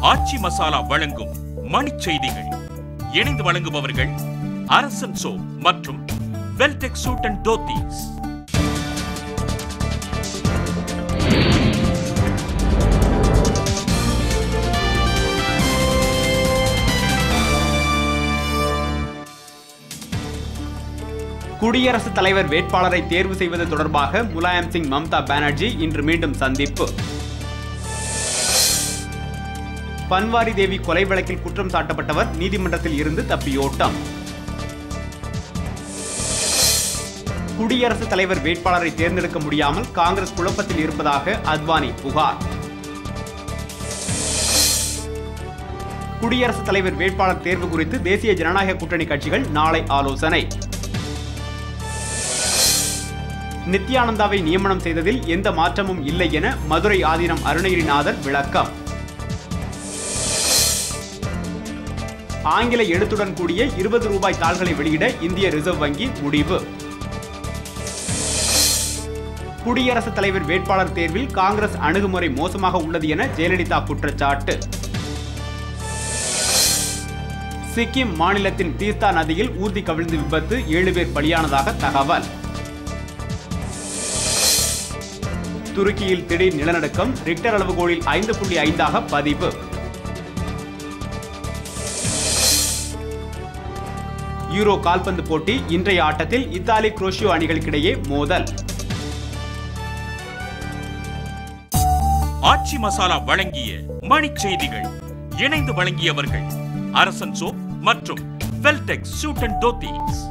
ஆச்சி மசாலா வழங்கும் மணிச் செய்திகள். இணைந்து வழங்குபவர்கள் அரசன் சோ மற்றும் வெல்டெக் சூட் அண்ட் தோத்தீஸ். குடியரசுத் தலைவர் வேட்பாளரை தேர்வு செய்வது தொடர்பாக முலாயம் சிங் மம்தா பானர்ஜி இன்று மீண்டும் சந்திப்பு. பன்வாரி தேவி கொலை வழக்கில் குற்றம் சாட்டப்பட்டவர் நீதிமன்றத்தில் இருந்து தப்பியோட்டம். குடியரசுத் தலைவர் வேட்பாளரை தேர்ந்தெடுக்க முடியாமல் காங்கிரஸ் குழப்பத்தில் இருப்பதாக அத்வானி புகார். குடியரசுத் தலைவர் வேட்பாளர் தேர்வு குறித்து தேசிய ஜனநாயக கூட்டணி கட்சிகள் நாளை ஆலோசனை. நித்யானந்தாவை நியமனம் செய்ததில் எந்த மாற்றமும் இல்லை என மதுரை ஆதீனம் அருணகிரிநாதர் விளக்கம். ஆங்கில எழுத்துடன் கூடிய 20 ரூபாய் தாள்களை வெளியிட இந்திய ரிசர்வ் வங்கி முடிவு. குடியரசுத் தலைவர் வேட்பாளர் தேர்வில் காங்கிரஸ் அணுகுமுறை மோசமாக உள்ளது என ஜெயலலிதா குற்றச்சாட்டு. சிக்கிம் மாநிலத்தின் தீஸ்தா நதியில் ஊர்தி கவிழ்ந்து விபத்து 7 பேர் பலியானதாக தகவல். துருக்கியில் திடீர் நிலநடுக்கம், ரிக்டர் அளவுகோலில் 5.5 பதிவு. யூரோ கால்பந்து போட்டி இன்றைய ஆட்டத்தில் இத்தாலி குரோஷியோ அணிகளுக்கிடையே மோதல். ஆச்சி மசாலா வழங்கிய மணிச் செய்திகள். இணைந்து வழங்கியவர்கள் அரசன் சோ மற்றும் வெல்டெக் சூட் அண்ட் தோத்தீஸ்.